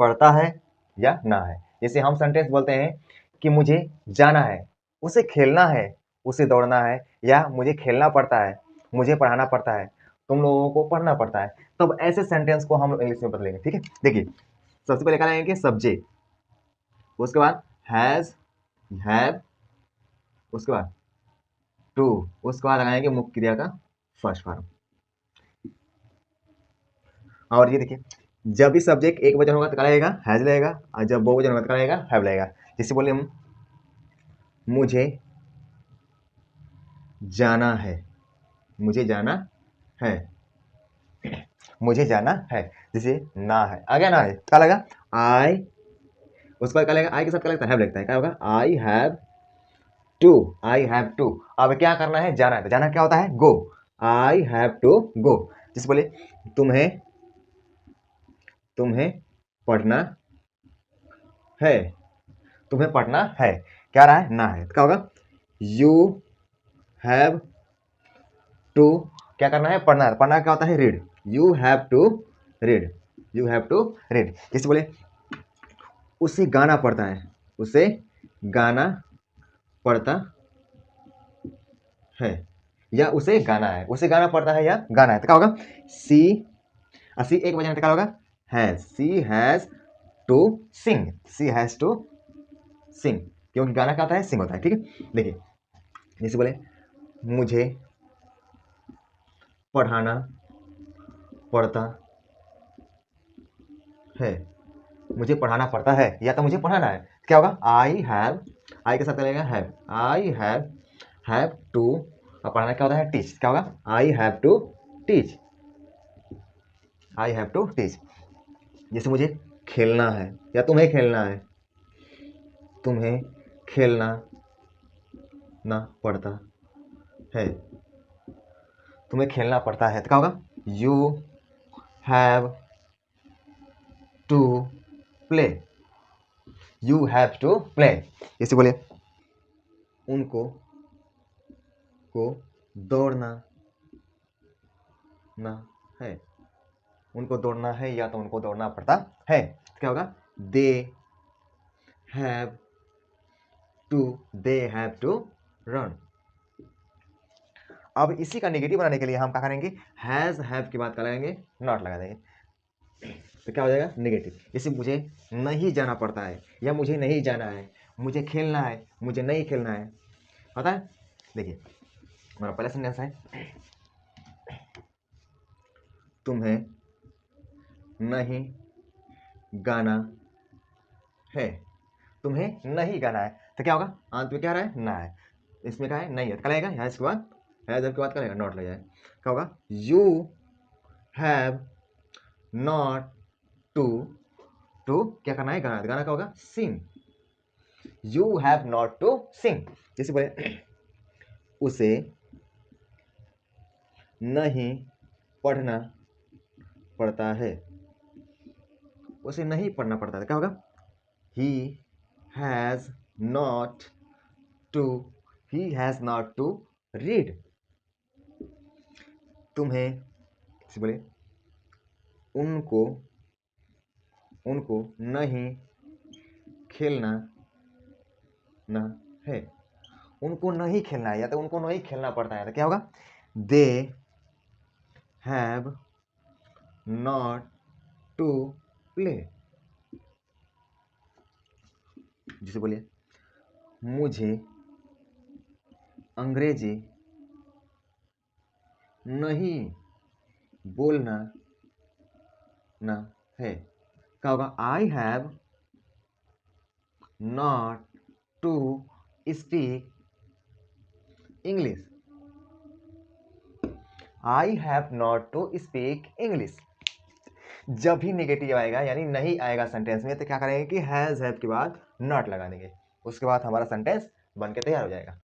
पड़ता है या ना है। जैसे हम सेंटेंस बोलते हैं कि मुझे जाना है, उसे खेलना है, उसे दौड़ना है, या मुझे खेलना पड़ता है, मुझे पढ़ाना पड़ता है, तुम लोगों को पढ़ना पड़ता है। तब ऐसे सेंटेंस को हम इंग्लिश में बदलेंगे। ठीक है, देखिए सबसे पहले क्या लगाएंगे, सब्जेक्ट, उसके बाद हैज, हैव, उसके बाद टू, उसके बाद लगाएंगे मुख्य क्रिया का फर्स्ट फॉर्म। और ये देखिए जब भी सब्जेक्ट एक वचन होगा तो क्या लगेगा, हैज लगेगा, और जब बहुवचन होगा तो क्या लगेगा, हैव लगेगा। जैसे बोले हम मुझे जाना है, मुझे जाना है, मुझे जाना है। जैसे ना है, आ गया ना है, क्या लगा आई, उसके बाद क्या लगेगा, आई के साथ क्या लगता है, हैव लगता है, क्या होगा, I have to, I have to. अब क्या करना है, जाना है, तो जाना क्या होता है, गो, आई हैव टू गो। जैसे बोले तुम्हें, तुम्हें पढ़ना है, तुम्हें पढ़ना है, क्या रहा है, ना है, तो क्या होगा, यू हैव टू, क्या करना है, पढ़ना है, पढ़ना क्या होता है, read, you have to read, you have to read. जैसे बोले उसे गाना पड़ता है, उसे गाना पड़ता है, या उसे गाना है, उसे गाना पड़ता है या गाना है, तो क्या होगा, सी, सी एक वजह क्या होगा, has, she has to sing, she has to sing, क्योंकि गाना क्या होता है, सिंग होता है। ठीक है, देखिए जैसे बोले मुझे पढ़ाना पड़ता है, मुझे पढ़ाना पड़ता है या तो मुझे पढ़ाना है, क्या होगा, आई हैव, आई के साथ लगेगा हैव, आई हैव टू, और पढ़ाना क्या होता है, टीच, क्या होगा, I have to teach, I have to teach. जैसे मुझे खेलना है या तुम्हें खेलना है, तुम्हें खेलना ना पड़ता है, तुम्हें खेलना पड़ता है, तो क्या होगा, you have to play, you have to play. जैसे बोले उनको को दौड़ना ना है, उनको दौड़ना है या तो उनको दौड़ना पड़ता है, तो क्या होगा, they have to, they have to run. अब इसी का नेगेटिव बनाने के लिए हम क्या करेंगे, हैज हैव के बाद क्या लगाएंगे, नॉट लगा देंगे, तो क्या हो जाएगा, नेगेटिव। जैसे मुझे नहीं जाना पड़ता है या मुझे नहीं जाना है, मुझे खेलना है, मुझे नहीं खेलना है, पता है। देखिए हमारा पहला सेंटेंस है तुम्हें नहीं गाना है, तुम्हें नहीं गाना है, तो क्या होगा, अंत में क्या रहा है, ना है, इसमें क्या है, नहीं है, तो क्या लगेगा, यहाँ इसके बाद है, जब के बाद क्या लगेगा, नॉट लग जाए, क्या होगा, you have not to, to क्या करना है, गाना, गाना क्या होगा, sing, you have not to sing. जैसे बोले उसे नहीं पढ़ना पड़ता है, उसे नहीं पढ़ना पड़ता है, क्या होगा, he has not to, he has not to read. तुम्हें जैसे बोले उनको, उनको नहीं खेलना ना है, उनको नहीं खेलना है या तो उनको नहीं खेलना पड़ता है, तो क्या होगा, they have not to play. जिसे बोलिए मुझे अंग्रेजी नहीं बोलना ना है, क्या होगा, I have not to speak English, I have not to speak English. जब भी नेगेटिव आएगा यानी नहीं आएगा सेंटेंस में, तो क्या करेंगे कि हैज हैव के बाद नॉट लगा देंगे, उसके बाद हमारा सेंटेंस बन के तैयार हो जाएगा।